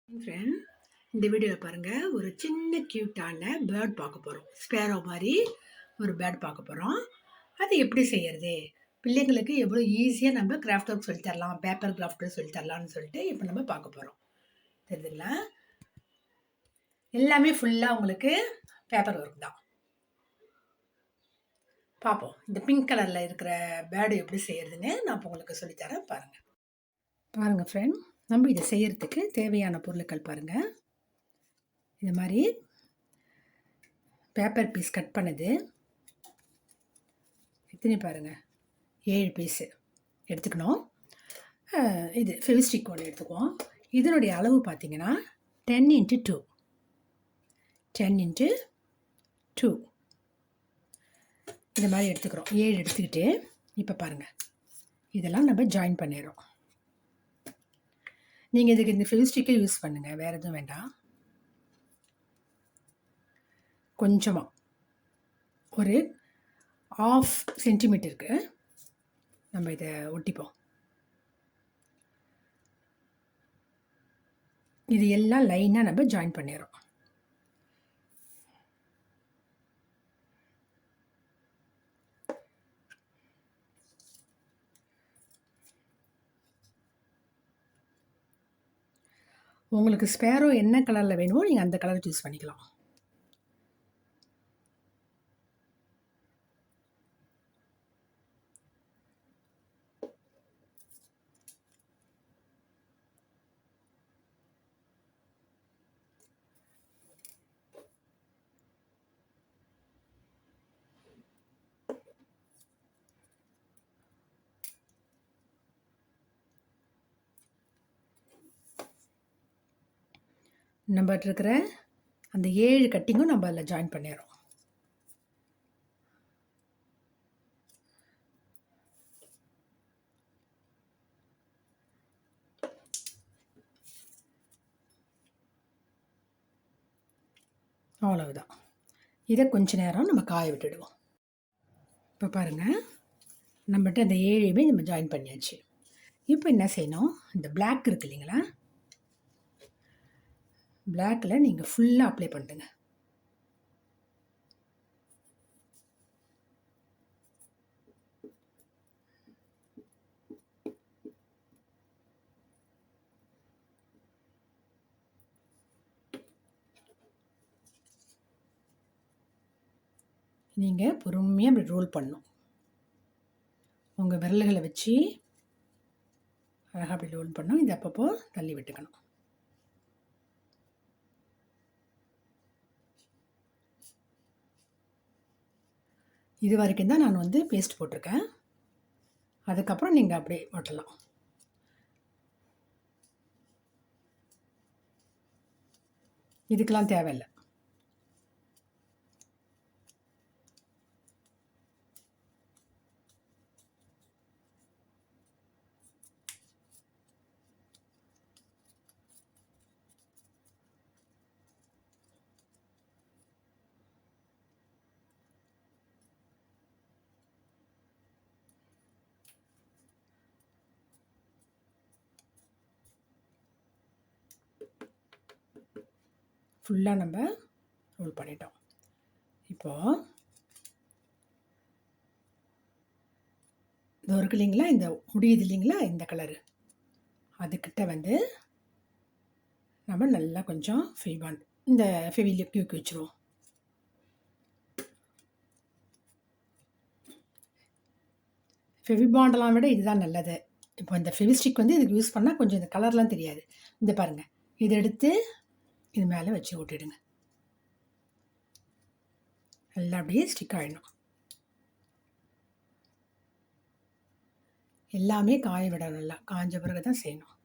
Friend, இந்த வீடியோவில் பாருங்கள், ஒரு சின்ன க்யூட்டான பேர்ட் பார்க்க போகிறோம். ஸ்பேரோ மாதிரி ஒரு பேர்ட் பார்க்க போகிறோம். அது எப்படி செய்யறது, பிள்ளைங்களுக்கு எவ்வளோ ஈஸியாக நம்ம கிராஃப்ட் ஒர்க் சொல்லித்தரலாம், பேப்பர் கிராஃப்ட் சொல்லித்தரலாம்னு சொல்லிட்டு இப்போ நம்ம பார்க்க போகிறோம். தெரியுதுங்களா? எல்லாமே ஃபுல்லாக உங்களுக்கு பேப்பர் ஒர்க் தான். பார்ப்போம் இந்த பிங்க் கலரில் இருக்கிற பேர்டு எப்படி செய்யறதுன்னு நான் இப்போ உங்களுக்கு சொல்லித்தரேன். பாருங்கள் ஃப்ரெண்ட், நம்ம இதை செய்யறதுக்கு தேவையான பொருட்கள் பாருங்கள். இந்த மாதிரி பேப்பர் பீஸ் கட் பண்ணது எத்தனை பாருங்கள், 7 பீஸு எடுத்துக்கணும். இது ஃபெவிஸ்டிக் ஒன்று எடுத்துக்குவோம். இதனுடைய அளவு பார்த்தீங்கன்னா 10x2 10x2 இந்த மாதிரி எடுத்துக்கிறோம். 7 எடுத்துக்கிட்டு இப்போ பாருங்கள், இதெல்லாம் நம்ம ஜாயின் பண்ணிடுறோம். நீங்கள் இதுக்கு இந்த ஃபெவிஸ்டிக்கை யூஸ் பண்ணுங்கள், வேறு எதுவும் வேண்டாம். கொஞ்சமாக ஒரு 1/2 சென்டிமீட்டருக்கு நம்ம இதை ஒட்டிப்போம். இது எல்லாம் லைனாக நம்ம ஜாயின் பண்ணிடுறோம். உங்களுக்கு ஸ்பேரோ என்ன கலரில் வேணுமோ நீங்கள் அந்த கலரை சூஸ் பண்ணிக்கலாம். நம்ம இருக்கிற அந்த 7 கட்டிங்கும் நம்ம அதில் ஜாயின் பண்ணிடுறோம். அவ்வளவுதான். இதை கொஞ்ச நேரம் நம்ம காய விட்டுடுவோம். இப்போ பாருங்கள், நம்மகிட்ட அந்த 7யுமே நம்ம ஜாயின் பண்ணியாச்சு. இப்போ என்ன செய்யணும், இந்த பிளாக் இருக்கு இல்லைங்களா, பிளாக்கில் நீங்கள் ஃபுல்லாக அப்ளை பண்ணிட்டுங்க. நீங்கள் பொறுமையாக அப்படி ரோல் பண்ணணும். உங்கள் விரல்களை வச்சு அழகாக அப்படி ரோல் பண்ணணும். இது அப்பப்போ தள்ளி விட்டுக்கணும். இது வரைக்கும் தான் நான் பேஸ்ட் போட்டிருக்கேன். அதுக்கப்புறம் நீங்கள் அப்படியே ஒட்டலாம். இதுக்கெல்லாம் தேவையில்லை. ஃபுல்லாக நம்ம ரோல் பண்ணிட்டோம். இப்போது இது இருக்கு இல்லைங்களா, இந்த முடியுது இல்லைங்களா, இந்த கலரு, அதுக்கிட்ட நம்ம நல்லா கொஞ்சம் ஃபெவிபாண்ட், இந்த ஃபெவிலிக் வச்சுருவோம். ஃபெவிபாண்டெல்லாம் விட இதுதான் நல்லது. இப்போ இந்த ஃபெவிஸ்டிக் இதுக்கு யூஸ் பண்ணால் கொஞ்சம் இந்த கலர்லாம் தெரியாது. இந்த பாருங்கள், இதை எடுத்து இது மேலே வச்சு ஓட்டிடுங்க. நல்லா அப்படியே ஸ்டிக் ஆகிடணும். எல்லாமே காய விடணும். நல்லா காஞ்ச பிறகு தான் செய்யணும்.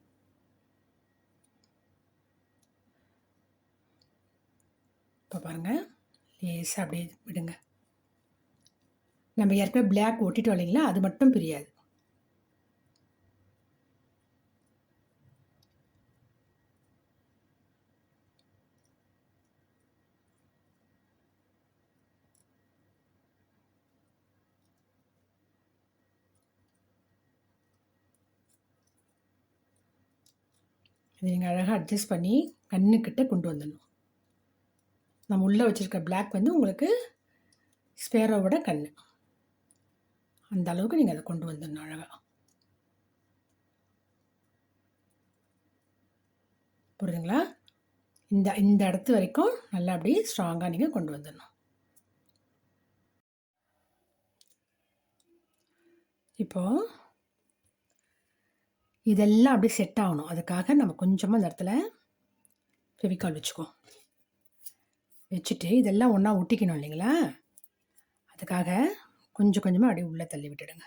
இப்போ பாருங்கள், லேசாக அப்படியே விடுங்க. நம்ம ஏற்கனவே பிளாக் ஒட்டிட்டோம் இல்லைங்களா, அது மட்டும் பிரியாது. இதை நீங்கள் அழகாக அட்ஜஸ்ட் பண்ணி கண்ணுக்கிட்ட கொண்டு வந்துடணும். நம்ம உள்ளே வச்சுருக்க பிளாக் வந்து உங்களுக்கு ஸ்பேரோவோட கண். அந்த அளவுக்கு நீங்கள் அதை கொண்டு வந்துடணும் அழகாக. புரியுதுங்களா? இந்த இந்த இடத்து வரைக்கும் நல்லா அப்படியே ஸ்ட்ராங்காக நீங்கள் கொண்டு வந்துடணும். இப்போது இதெல்லாம் அப்படியே செட் ஆகணும். அதுக்காக நம்ம கொஞ்சமாக இந்த இடத்துல ஃபெவிகால் வச்சுக்குவோம். வச்சுட்டு இதெல்லாம் ஒன்றா ஒட்டிக்கணும் இல்லைங்களா? அதுக்காக கொஞ்சம் கொஞ்சமாக அப்படியே உள்ளே தள்ளி விட்டுடுங்க.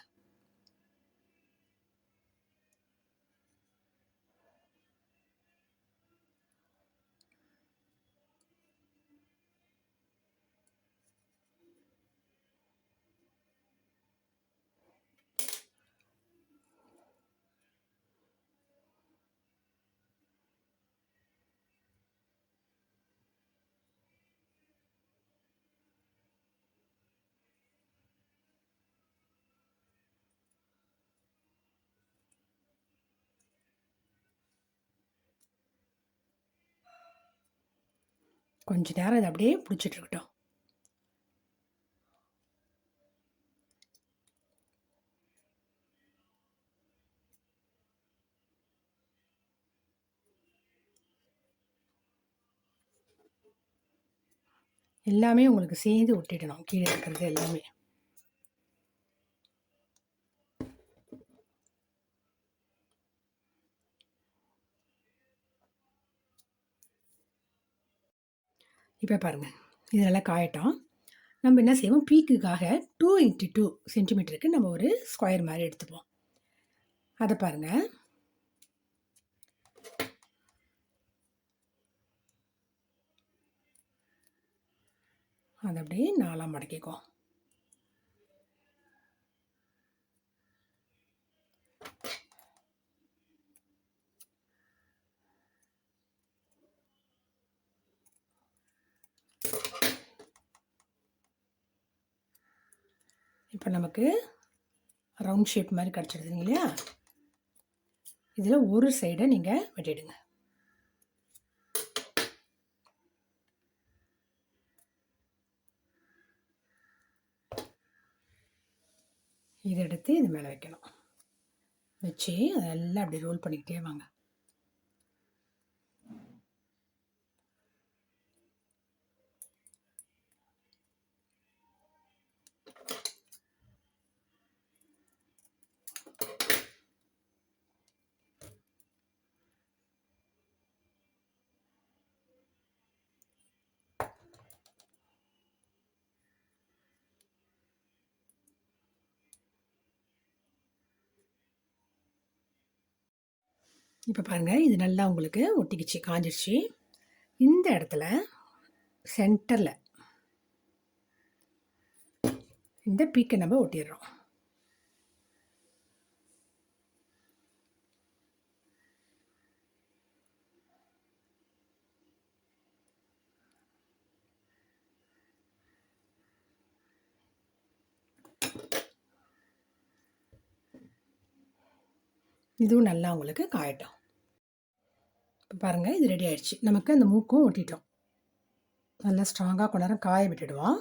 கொஞ்ச நேரம் இதை அப்படியே பிடிச்சிட்டு இருக்கட்டும். எல்லாமே உங்களுக்கு சேர்ந்து ஒட்டிடணும், கீழே இருக்கிறது எல்லாமே. இப்போ பாருங்கள், இது நல்லா காயட்டும். நம்ம என்ன செய்வோம், பீக்குக்காக 2 x 2 சென்டிமீட்டருக்கு நம்ம ஒரு ஸ்கொயர் மாதிரி எடுத்துப்போம். அதை பாருங்கள், அதை அப்படியே 4 மடக்கிக்குவோம். இப்போ நமக்கு ரவுண்ட் ஷேப் மாதிரி கிடச்சிடுதுங்க இல்லையா? இதில் ஒரு சைடை நீங்கள் வெட்டிடுங்க. இதை எடுத்து இது மேலே வைக்கணும். வச்சு அதெல்லாம் அப்படி ரோல் பண்ணிக்கிட்டே வாங்க. இப்போ பாருங்கள், இது நல்லா உங்களுக்கு ஒட்டிக்கிச்சு, காஞ்சிடுச்சு. இந்த இடத்துல சென்டரில் இந்த பீக்கை நம்ம ஒட்டிடுறோம். இதுவும் நல்லா உங்களுக்கு காயட்டும். இப்போ பாருங்கள், இது ரெடி ஆகிடுச்சு. நமக்கு அந்த மூக்கும் ஒட்டிட்டோம். நல்லா ஸ்ட்ராங்காக கொஞ்ச நேரம் காய விட்டுடுவோம்.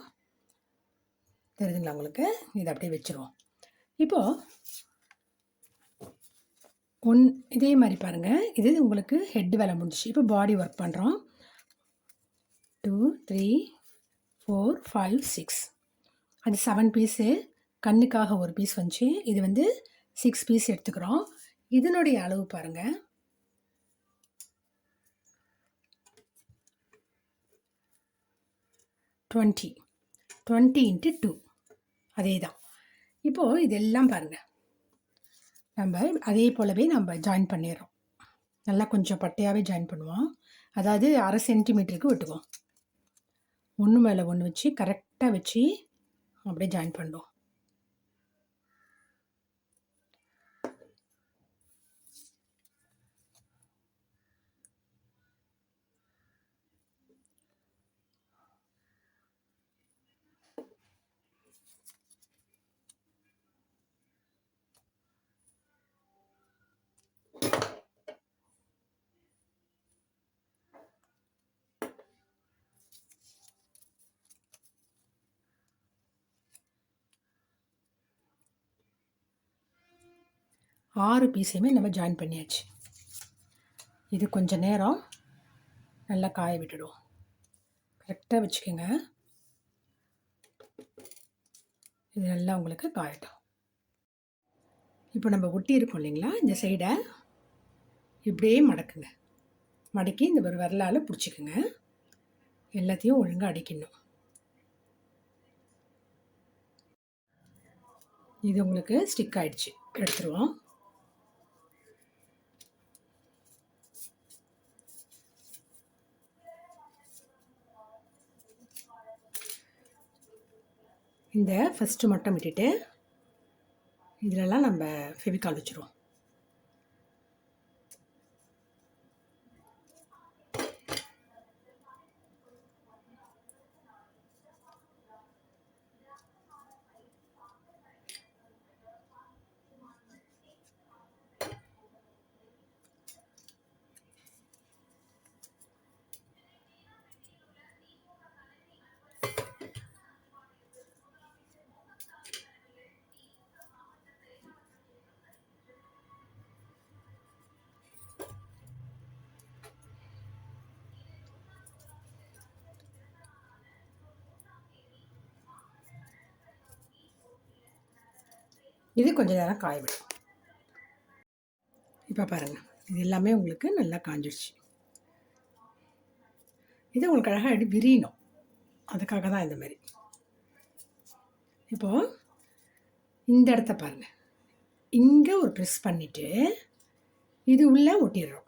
தெரியுதுங்களா உங்களுக்கு? இதை அப்படியே வச்சுருவோம். இப்போது இதே மாதிரி பாருங்கள், இது உங்களுக்கு ஹெட் வேலை முடிஞ்சிச்சு. இப்போ பாடி ஒர்க் பண்ணுறோம். 2 3 4 5 6 அது 7 பீஸு. கண்ணுக்காக ஒரு பீஸ் வந்துச்சு. இது வந்து 6 பீஸ் எடுத்துக்கிறோம். இதனுடைய அளவு பாருங்கள், 20 × 2. அதே தான். இப்போது இதெல்லாம் பாருங்கள், நம்ம அதே போலவே நம்ம ஜாயின் பண்ணிடுறோம். நல்லா கொஞ்சம் பட்டையாகவே ஜாயின் பண்ணுவோம். அதாவது 1/2 சென்டிமீட்டருக்கு வெட்டுவோம். ஒன்று மேலே ஒன்று வச்சு கரெக்டாக வச்சு அப்படியே ஜாயின் பண்ணுவோம். 6 பீஸையுமே நம்ம ஜாயின் பண்ணியாச்சு. இது கொஞ்சம் நேரம் நல்லா காய விட்டுடுவோம். கரெக்டாக வச்சுக்கோங்க. இது நல்லா உங்களுக்கு காயட்டும். இப்போ நம்ம ஒட்டி இருக்கோம் இல்லைங்களா, இந்த சைடை இப்படியே மடக்குங்க. மடக்கி இந்த ஒரு விரலால் பிடிச்சிக்குங்க. எல்லாத்தையும் ஒழுங்காக அடிக்கணும். இது உங்களுக்கு ஸ்டிக் ஆகிடுச்சு, எடுத்துருவோம். இந்த ஃபஸ்ட்டு மட்டும் விட்டுட்டு இதிலெல்லாம் நம்ம ஃபெவிகால் வச்சுருவோம். இது கொஞ்சம் நேரம் காய விடும். இப்போ பாருங்கள், இது எல்லாமே உங்களுக்கு நல்லா காஞ்சிடுச்சு. இது உங்களுக்கு அழகாக எடுத்து விரியணும், அதுக்காக தான் இந்த மாதிரி. இப்போது இந்த இடத்த பாருங்கள், இங்கே ஒரு ப்ரெஸ் பண்ணிவிட்டு இது உள்ளே ஒட்டிடுறோம்.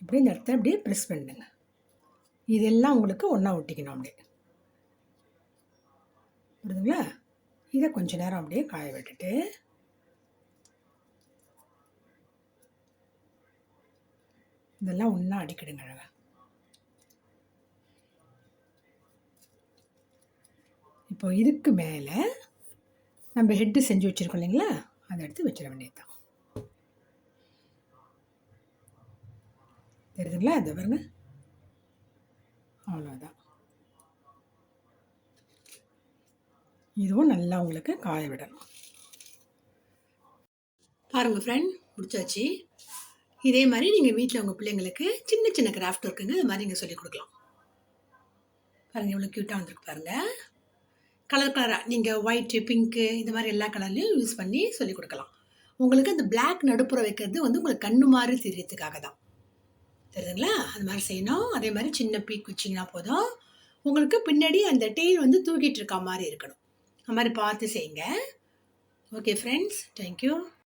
இப்படி இந்த இடத்த அப்படியே ப்ரெஸ் பண்ணுங்க. இதெல்லாம் உங்களுக்கு ஒன்றா ஒட்டிக்கணும். அப்படியே புரியுதுங்களா? இதை கொஞ்ச நேரம் அப்படியே காய விட்டுட்டு இதெல்லாம் ஒன்றா அடிக்கிடுங்க அழகாக. இப்போ இதுக்கு மேலே நம்ம ஹெட்டு செஞ்சு வச்சுருக்கோம் இல்லைங்களா, அதை எடுத்து வச்சிட வேண்டியது தான். தெரியுதுங்களா? அதை பாருங்க, அவ்வளோதான். இதுவும் நல்லா உங்களுக்கு காய விடணும். பாருங்கள் ஃப்ரெண்ட், முடிச்சாச்சு. இதே மாதிரி நீங்கள் வீட்டில் உங்கள் பிள்ளைங்களுக்கு சின்ன சின்ன கிராஃப்ட் ஒர்க்குங்க இது மாதிரி நீங்கள் சொல்லிக் கொடுக்கலாம். பாருங்கள், இவ்வளோ க்யூட்டாக வந்துருக்கு பாருங்கள். கலர் கலராக நீங்கள் ஒயிட்டு, பிங்க்கு இந்த மாதிரி எல்லா கலர்லையும் யூஸ் பண்ணி சொல்லிக் கொடுக்கலாம். உங்களுக்கு அந்த பிளாக் நடுப்புற வைக்கிறது வந்து உங்களுக்கு கண்ணு மாதிரி தெரியறதுக்காக தான். தெரியுதுங்களா? அது மாதிரி செய்யணும். அதே மாதிரி சின்ன பீக் வச்சிங்கன்னா போதும். உங்களுக்கு பின்னாடி அந்த டெய்ல் வந்து தூக்கிட்டு இருக்க மாதிரி இருக்கணும். அது மாதிரி பார்த்து செய்யுங்க. Okay friends, thank you.